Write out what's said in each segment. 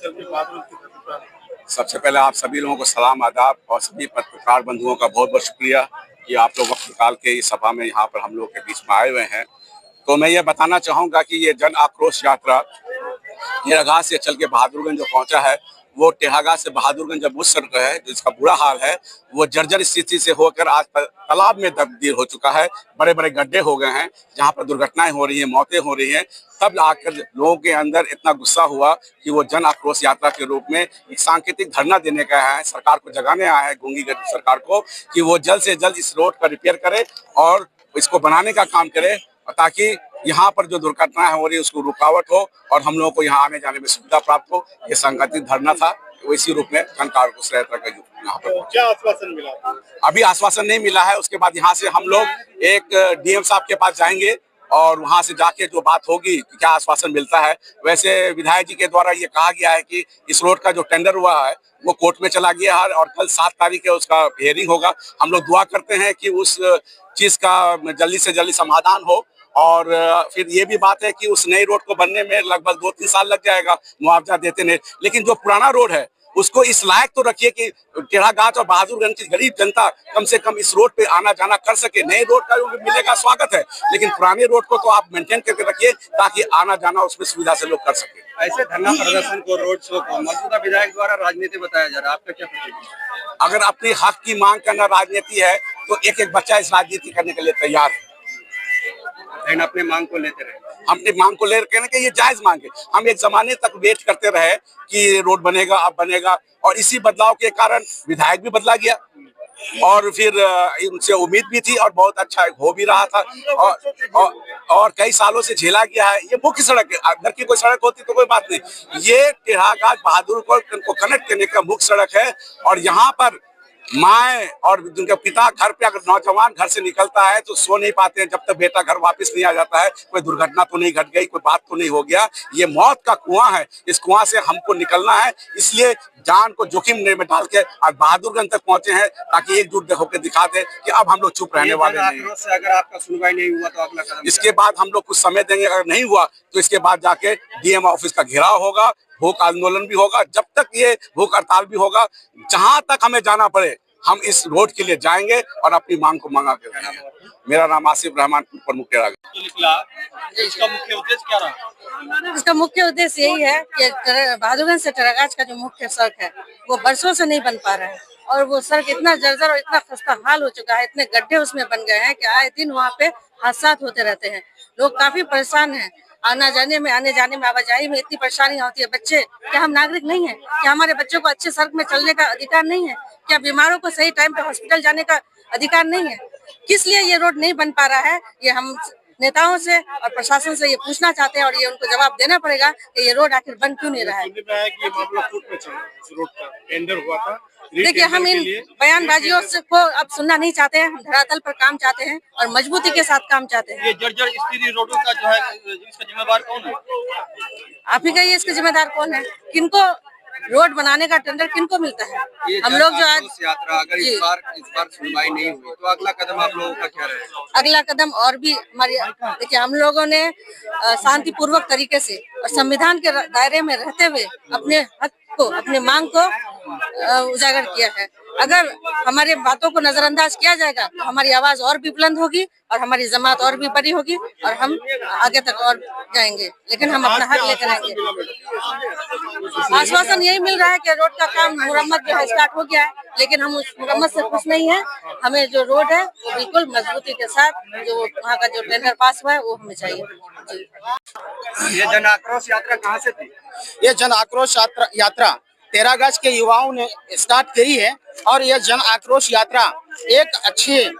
चल के बहादुरगंज की तरफ जा रहे हैं। सबसे पहले आप सभी लोगों को सलाम आदाब और सभी पत्रकार बंधुओं का बहुत बहुत शुक्रिया कि आप लोग वक्त निकाल के इस सभा में यहाँ पर हम लोग के बीच में आए हुए हैं। तो मैं ये बताना चाहूँगा कि ये जन आक्रोश यात्रा टेढ़ागाछ से चल के बहादुरगंज जो पहुंचा है, वो टेढ़ागाछ से बहादुरगंज जब उस सड़क है जिसका बुरा हाल है, वो जर्जर स्थिति से होकर आज तालाब में तब्दील हो चुका है। बड़े बड़े गड्ढे हो गए हैं जहां पर दुर्घटनाएं हो रही हैं, मौतें हो रही हैं। तब आकर लोगों के अंदर इतना गुस्सा हुआ कि वो जन आक्रोश यात्रा के रूप में एक सांकेतिक धरना देने का है, सरकार को जगाने आया है, गूंगी सरकार को, कि वो जल्द से जल्द इस रोड का रिपेयर करे और इसको बनाने का काम करे, ताकि यहाँ पर जो दुर्घटनाएं हो रही है उसको रुकावट हो और हम लोगों को यहाँ आने जाने में सुविधा प्राप्त हो। ये सांकेतिक धरना था, तो इसी रूप में जन आक्रोश यात्रा का यहाँ पर क्या आश्वासन मिला? अभी आश्वासन नहीं मिला है। उसके बाद यहाँ से हम लोग एक डीएम साहब के पास जाएंगे और वहां से जाके जो बात होगी कि क्या आश्वासन मिलता है। वैसे विधायक जी के द्वारा ये कहा गया है कि इस रोड का जो टेंडर हुआ है वो कोर्ट में चला गया है और कल 7 तारीख है उसका हियरिंग होगा। हम लोग दुआ करते हैं कि उस चीज का जल्दी से जल्दी समाधान हो। और फिर ये भी बात है कि उस नई रोड को बनने में लगभग 2-3 साल लग जाएगा मुआवजा देते नहीं, लेकिन जो पुराना रोड है उसको इस लायक तो रखिए कि टेढ़ागाछ और बहादुरगंज की गरीब जनता कम से कम इस रोड पे आना जाना कर सके। नए रोड का मिलेगा स्वागत है, लेकिन पुराने रोड को तो आप मेंटेन करके रखिए ताकि आना जाना उसमें सुविधा से लोग कर सके। ऐसे धरना प्रदर्शन को, रोड शो को मौजूदा विधायक द्वारा राजनीति बताया जा रहा है, आपका क्या प्रतिक्रिया? अगर अपने हक की मांग करना राजनीति है तो एक एक बच्चा इस राजनीति करने के लिए तैयार है। लेकिन अपने मांग को लेते रहे, हम अपनी मांग को लेकर कहने के ये जायज मांग है। हम एक जमाने तक वेट करते रहे कि रोड बनेगा, अब बनेगा, और इसी बदलाव के कारण विधायक भी बदला गया और फिर उनसे उम्मीद भी थी और बहुत अच्छा हो भी रहा था और कई सालों से झेला गया है। ये मुख्य सड़क है, अगर की कोई सड़क होती तो कोई बात नहीं, ये टेढ़ागाछ बहादुरगंज को कनेक्ट करने का मुख्य सड़क है। और यहाँ पर माए और जिनके पिता घर पे, अगर नौजवान घर से निकलता है तो सो नहीं पाते हैं जब तक बेटा घर वापस नहीं आ जाता है। कोई दुर्घटना तो नहीं घट गई, कोई बात तो नहीं हो गया। ये मौत का कुआं है, इस कुआं से हमको निकलना है, इसलिए जान को जोखिम में डाल के आज बहादुरगंज तक पहुंचे हैं ताकि एकजुट होकर दिखा दे कि अब हम लोग चुप रहने वाले नहीं। से अगर आपका सुनवाई नहीं हुआ तो अगला कदम इसके बाद हम लोग कुछ समय देंगे, अगर नहीं हुआ तो इसके बाद जाके डीएम ऑफिस का घेराव होगा, भूख आंदोलन भी होगा। जब तक ये भूख हड़ताल भी होगा, जहां तक हमें जाना पड़े हम इस रोड के लिए जाएंगे और अपनी मांग को मांगा के रहेंगे। मेरा नाम आसिफ रहमान, प्रमुख टेढ़ागाछ। इसका मुख्य उद्देश्य क्या रहा? इसका मुख्य उद्देश्य यही है कि बहादुरगंज से टेढ़ागाछ का जो मुख्य सड़क है वो बरसों से नहीं बन पा रहा है और वो सड़क इतना जर्जर और इतना खस्ता हाल हो चुका है, इतने गड्ढे उसमें बन गए हैं कि आए दिन वहाँ पे हादसा होते रहते हैं। लोग काफी परेशान हैं, आने जाने में आवाजाही में इतनी परेशानी होती है। बच्चे, क्या हम नागरिक नहीं है? क्या हमारे बच्चों को अच्छे सड़क में चलने का अधिकार नहीं है? क्या बीमारों को सही टाइम पे हॉस्पिटल जाने का अधिकार नहीं है? किस लिए ये रोड नहीं बन पा रहा है? ये हम नेताओं से और प्रशासन से ये पूछना चाहते हैं और ये उनको जवाब देना पड़ेगा कि ये रोड आखिर बन क्यों नहीं रहा है। रोड का टेंडर हुआ था। देखिए, हम इन बयानबाजियों को अब सुनना नहीं चाहते हैं। हम धरातल पर काम चाहते हैं और मजबूती के साथ काम चाहते हैं। ये जर्जर स्थिति रोडों का जो है, इसका जिम्मेदार कौन है? आप ही कहिए, इसका जिम्मेदार कौन है? किनको रोड बनाने का टेंडर किनको मिलता है? हम लोग जो आज यात्रा अगर इस बार सुनवाई नहीं हुई तो अगला कदम आप लोगों का क्या रहेगा? अगला कदम और भी हमारी, देखिए, हम लोगों ने शांतिपूर्वक तरीके से और संविधान के दायरे में रहते हुए अपने हक को, अपनी मांग को उजागर किया है। अगर हमारे बातों को नजरअंदाज किया जाएगा तो हमारी आवाज और भी बुलंद होगी और हमारी जमात और भी बड़ी होगी और हम आगे तक और जाएंगे, लेकिन हम अपना हक लेकर आएंगे। आश्वासन यही मिल रहा है कि रोड का काम मुरम्मत जो है स्टार्ट हो गया है, लेकिन हम उस मुरम्मत से खुश नहीं है। हमें जो रोड है वो बिल्कुल मजबूती के साथ, जो वहाँ का जो टेंडर पास हुआ है वो हमें चाहिए। ये जन आक्रोश यात्रा कहाँ से थी? ये जन आक्रोश यात्रा टेढ़ागाछ के युवाओं ने स्टार्ट करी है और यह जन आक्रोश यात्रा एक अच्छे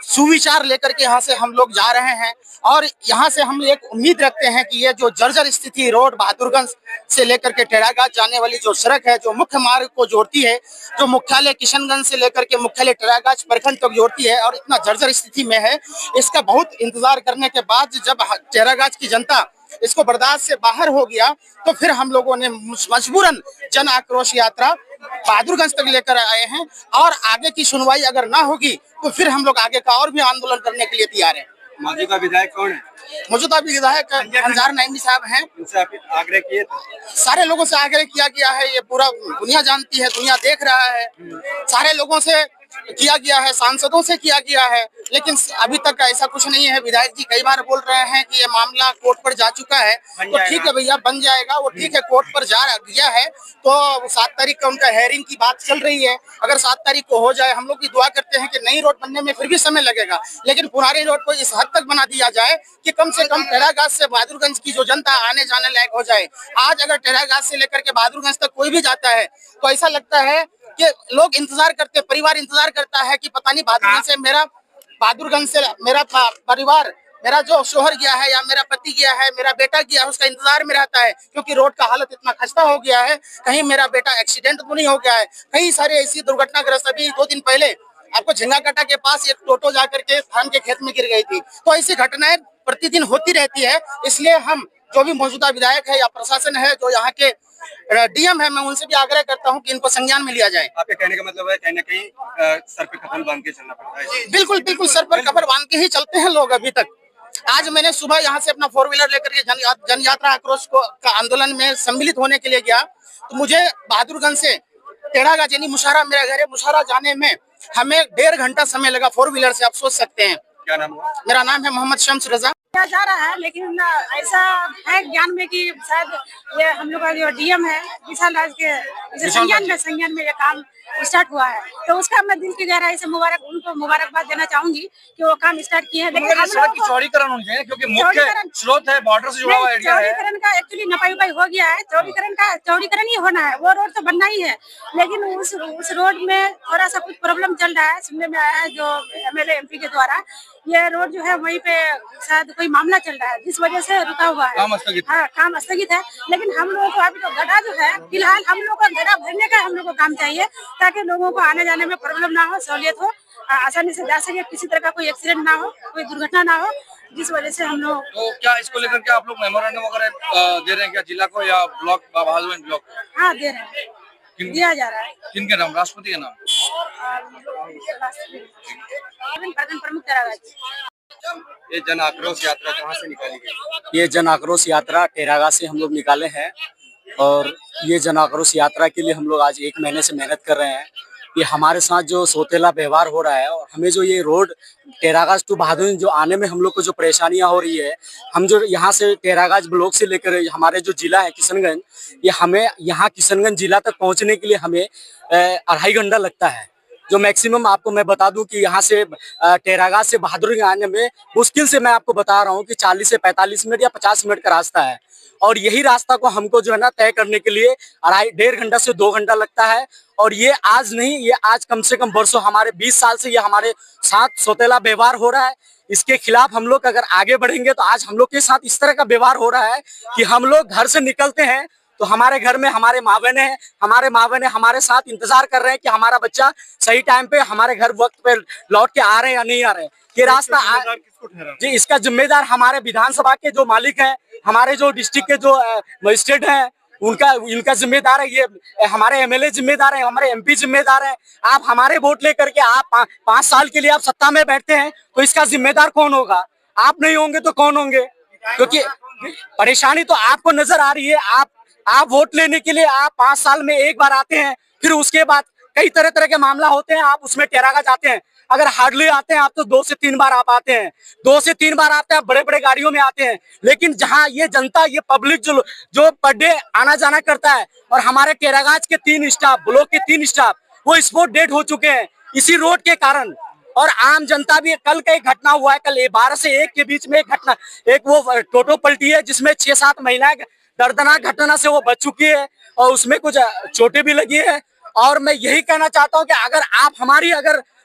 सुविचार लेकर के यहाँ से हम लोग जा रहे हैं और यहाँ से हम एक उम्मीद रखते हैं कि ये जो जर्जर स्थिति रोड बहादुरगंज से लेकर के टेढ़ागाछ जाने वाली जो सड़क है, जो मुख्य मार्ग को जोड़ती है, जो मुख्यालय किशनगंज से लेकर के मुख्यालय टेढ़ागाछ प्रखंड तक जोड़ती है और इतना जर्जर स्थिति में है, इसका बहुत इंतजार करने के बाद जब टेढ़ागाछ की जनता इसको बर्दाश्त से बाहर हो गया तो फिर हम लोगों ने मजबूरन जन आक्रोश यात्रा बहादुरगंज तक लेकर आए हैं और आगे की सुनवाई अगर ना होगी तो फिर हम लोग आगे का और भी आंदोलन करने के लिए तैयार हैं। मौजूदा विधायक कौन है? मौजूदा विधायक अंजार नईमी साहब हैं। उनसे आप आग्रह किए थे? सारे लोगों से आग्रह किया गया है, ये पूरा दुनिया जानती है, दुनिया देख रहा है, सारे लोगों से किया गया है, सांसदों से किया गया है, लेकिन अभी तक ऐसा कुछ नहीं है। विधायक जी कई बार बोल रहे हैं कि ये मामला कोर्ट पर जा चुका है, तो ठीक है भैया, बन जाएगा वो, ठीक है, कोर्ट पर जा गया है तो 7 तारीख का उनका हेयरिंग की बात चल रही है। अगर 7 तारीख को हो जाए, हम लोग भी दुआ करते हैं कि नई रोड बनने में फिर भी समय लगेगा, लेकिन पुरानी रोड को इस हद तक बना दिया जाए कि कम से कम टेरागाज से बहादुरगंज की जो जनता आने जाने लायक हो जाए। आज अगर टेरागाज से लेकर के बहादुरगंज तक कोई भी जाता है तो ऐसा लगता है कि लोग इंतजार करते, परिवार इंतजार करता है कि पता नहीं बहादुरगंज से मेरा परिवार, मेरा जो शोहर गया है या मेरा पति गया है, मेरा बेटा गया है, उसका इंतजार में रहता है, क्योंकि रोड का हालत इतना खस्ता हो गया है। कहीं मेरा बेटा एक्सीडेंट तो नहीं हो गया है। कई सारे ऐसी दुर्घटनाग्रस्त, अभी 2 दिन पहले आपको झिंगाकटा के पास एक टोटो जाकर के धान के खेत में गिर गई थी। तो ऐसी घटनाएं प्रतिदिन होती रहती है। इसलिए हम जो भी मौजूदा विधायक है या प्रशासन है, जो यहाँ के डीएम है, मैं उनसे भी आग्रह करता हूं कि इनको संज्ञान में लिया जाए। आपके कहने का मतलब है कहीं ना कहीं सर पे कफन बांध के चलना पड़ता है? बिल्कुल बिल्कुल, सर पर कफन बांध के ही चलते हैं लोग अभी तक। आज मैंने सुबह यहाँ से अपना 4 व्हीलर लेकर के जन यात्रा आक्रोश का आंदोलन में सम्मिलित होने के लिए गया, तो मुझे बहादुरगंज से टेढ़ागाज यानी मुशारा, मेरा घर है, मुशारा जाने में हमें 1.5 घंटा समय लगा 4 व्हीलर से। आप सोच सकते हैं। क्या नाम हुआ? मेरा नाम है मोहम्मद शम्स रजा। किया जा रहा है, लेकिन ऐसा है ज्ञान में कि शायद ये हम लोग का जो डीएम है विशाल राज के संज्ञान में ये काम स्टार्ट हुआ है, तो उसका मैं दिल की गहराई से उनको मुबारकबाद देना चाहूंगी कि वो काम स्टार्ट किए हैं। लेकिन सड़क की चौड़ीकरण होनी चाहिए, क्योंकि मुख्य स्रोत है, बॉर्डर से जुड़ा हुआ एरिया है। चौड़ीकरण का एक्चुअली नपाई हो गया है, चौड़ीकरण ही होना है, वो रोड तो बनना ही है, लेकिन उस रोड में थोड़ा सा कुछ प्रॉब्लम चल रहा है। सुनने में आया है जो एमएलए एमपी के द्वारा ये रोड जो है वहीं पे शायद कोई मामला चल रहा है, जिस वजह से रुका हुआ है, काम स्थगित है। लेकिन हम लोगों को अभी तो गड्ढा जो है, फिलहाल हम लोग को गड्ढा भरने का हम लोग को काम चाहिए, ताकि लोगों को आने जाने में प्रॉब्लम ना हो, सहूलियत हो, आसानी से जा सके, किसी तरह का कोई एक्सीडेंट ना हो, कोई दुर्घटना ना हो, जिस वजह से हम लोग। तो क्या इसको लेकर के आप लोग मेमोरेंडम वगैरह दे रहे हैं क्या जिला को या ब्लॉक, बहादुरगंज ब्लॉक? हाँ, दे रहे हैं, दिया जा रहा है। किनके नाम? राष्ट्रपति के नाम? प्रमुख टेरागाज। ये जन आक्रोश यात्रा कहाँ से निकाली गई? ये जन आक्रोश यात्रा टेरागाज से हम लोग निकाले हैं, और ये जन आक्रोश यात्रा के लिए हम लोग आज 1 महीने से मेहनत कर रहे हैं। ये हमारे साथ जो सौतेला व्यवहार हो रहा है, और हमें जो ये रोड टेरागाज टू बहादुरगंज जो आने में हम लोग को जो परेशानियां हो रही है, हम जो यहाँ से टेरागाज ब्लॉक से लेकर हमारे जो जिला है किशनगंज, ये हमें यहाँ किशनगंज जिला तक पहुँचने के लिए हमें 2.5 घंटा लगता है। जो मैक्सिमम आपको मैं बता दूं कि यहाँ से टेरागाज से बहादुरगंज आने में मुश्किल से मैं आपको बता रहा हूँ कि 40 से 45 मिनट या 50 मिनट का रास्ता है, और यही रास्ता को हमको जो है ना तय करने के लिए 1.5 घंटा से 2 घंटा लगता है। और ये आज नहीं, ये आज कम से कम वर्षों, हमारे 20 साल से ये हमारे साथ सौतेला व्यवहार हो रहा है। इसके खिलाफ हम लोग अगर आगे बढ़ेंगे तो आज हम लोग के साथ इस तरह का व्यवहार हो रहा है कि हम लोग घर से निकलते हैं तो हमारे घर में हमारे माँ बहने हैं, हमारे माँ बहने हमारे साथ इंतजार कर रहे हैं कि हमारा बच्चा सही टाइम पे हमारे घर वक्त पे लौट के आ रहे हैं या नहीं आ रहे हैं। ये रास्ता जी, इसका जिम्मेदार हमारे विधानसभा के जो मालिक हैं, हमारे जो डिस्ट्रिक्ट के जो मजिस्ट्रेट हैं, इनका जिम्मेदार है। ये हमारे एमएलए जिम्मेदार है, हमारे एमपी जिम्मेदार है। आप हमारे वोट लेकर के आप 5 साल के लिए आप सत्ता में बैठते हैं, तो इसका जिम्मेदार कौन होगा? आप नहीं होंगे तो कौन होंगे? क्योंकि परेशानी तो आपको नजर आ रही है। आप वोट लेने के लिए आप 5 साल में एक बार आते हैं, फिर उसके बाद कई तरह के मामला होते हैं, आप उसमें टेरागाज आते हैं। अगर हार्डली आते हैं आप तो 2 से 3 बार आप आते हैं, 2 से 3 बार आते हैं, बड़े बड़े गाड़ियों में आते हैं। लेकिन जहां ये जनता, ये पब्लिक जो पर डे आना जाना करता है, और हमारे टेरागाज के 3 स्टाफ, ब्लॉक के 3 स्टाफ वो स्पॉट डेड हो चुके हैं इसी रोड के कारण। और आम जनता भी, कल का एक घटना हुआ है, कल 12 से 1 के बीच में एक वो टोटो पलटी है, जिसमें 6-7 महिलाएं दर्दनाक घटना से वो बच चुकी है, और उसमें कुछ चोटें भी लगी है। और मैं यही कहना चाहता हूं कि अगर आप हमारी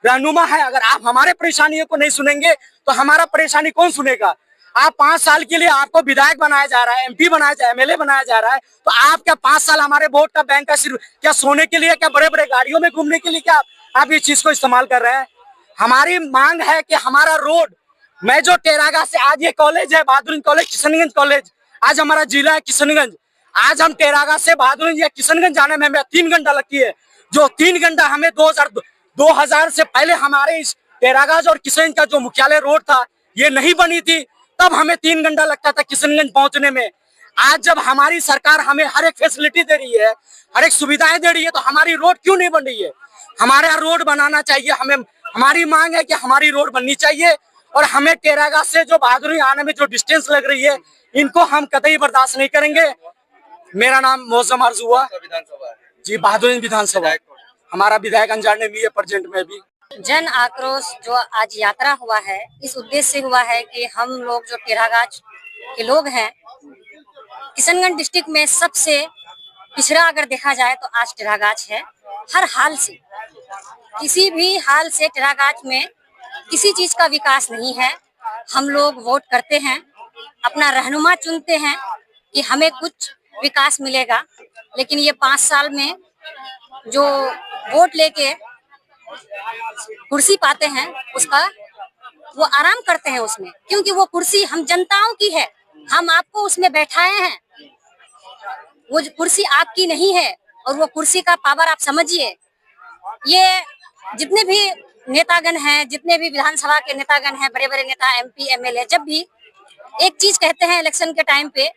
रहनुमा है, अगर आप हमारे परेशानियों को नहीं सुनेंगे तो हमारा परेशानी कौन सुनेगा? आप 5 साल के लिए आपको विधायक बनाया जा रहा है, एमपी बनाया जा रहा है, एमएलए बनाया जा रहा है, तो आप क्या 5 साल हमारे वोट का बैंक का सिर्फ क्या सोने के लिए, क्या बड़े बड़े गाड़ियों में घूमने के लिए क्या आप इस चीज को इस्तेमाल कर रहे हैं? हमारी मांग है कि हमारा रोड, मैं जो टेरागाज से, आज ये कॉलेज है बहादुरगंज कॉलेज, किशनगंज कॉलेज, आज हमारा जिला है किशनगंज। आज हम टेरागाज से बहादुरगंज या किशनगंज जाने में हमें 3 घंटा लगती है। जो 3 घंटा हमें 2000 से पहले हमारे इस टेरागाज और किशनगंज का जो मुख्यालय रोड था, ये नहीं बनी थी तब हमें 3 घंटा लगता था किशनगंज पहुंचने में। आज जब हमारी सरकार हमें हर एक फैसिलिटी दे रही है, हर एक सुविधाएं दे रही है, तो हमारी रोड क्यों नहीं बन रही है? हमारे यहाँ रोड बनाना चाहिए। हमें, हमारी मांग है कि हमारी रोड बननी चाहिए और हमें टेरागाछ से जो बहादुरी आने में जो डिस्टेंस लग रही है, इनको हम कतई बर्दाश्त नहीं करेंगे। मेरा नाम मौसम अर्ज हुआ विधानसभा है जी, बहादुर विधानसभा। हमारा विधायक अनजान ने भी है प्रेजेंट में भी। जन आक्रोश जो आज यात्रा हुआ है, इस उद्देश्य से हुआ है कि हम लोग जो टेरागाछ के लोग हैं, किशनगंज डिस्ट्रिक्ट में सबसे पिछड़ा अगर देखा जाए तो आज टेरागाछ है। हर हाल से, किसी भी हाल से टेरागाछ में किसी चीज का विकास नहीं है। हम लोग वोट करते हैं, अपना रहनुमा चुनते हैं कि हमें कुछ विकास मिलेगा, लेकिन ये 5 साल में जो वोट लेके कुर्सी पाते हैं उसका वो आराम करते हैं उसमें, क्योंकि वो कुर्सी हम जनताओं की है, हम आपको उसमें बैठाए हैं। वो कुर्सी आपकी नहीं है और वो कुर्सी का पावर आप समझिए। ये जितने भी नेतागण हैं, जितने भी विधानसभा के नेतागण हैं, बड़े बड़े नेता, MP, MLA, जब भी एक चीज कहते हैं इलेक्शन के टाइम पे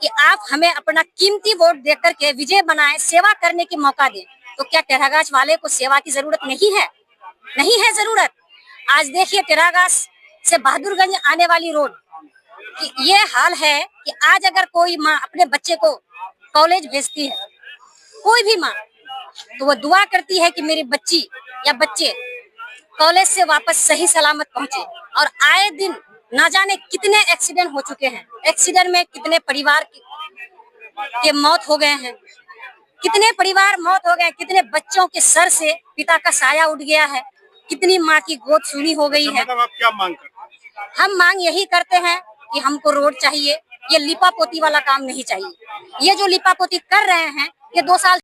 कि आप हमें अपना कीमती वोट दे करके विजय बनाएं, सेवा करने की मौका दें, तो क्या टेरागाछ वाले को सेवा की जरूरत नहीं है? नहीं है जरूरत। आज देखिए टेरागाछ से बहादुरगंज आने वाली रोड कि ये हाल है कि आज अगर कोई माँ अपने बच्चे को कॉलेज भेजती है, कोई भी माँ, तो वो दुआ करती है कि मेरी बच्ची या बच्चे कॉलेज से वापस सही सलामत पहुंचे। और आए दिन ना जाने कितने एक्सीडेंट हो चुके हैं, एक्सीडेंट में कितने परिवार के मौत हो गए हैं, कितने परिवार मौत हो गए, कितने बच्चों के सर से पिता का साया उठ गया है, कितनी माँ की गोद सूनी हो गई है। मतलब आप क्या मांग करते हैं? हम मांग यही करते हैं कि हमको रोड चाहिए, ये लिपापोती वाला काम नहीं चाहिए। ये जो लिपापोती कर रहे हैं, ये 2 साल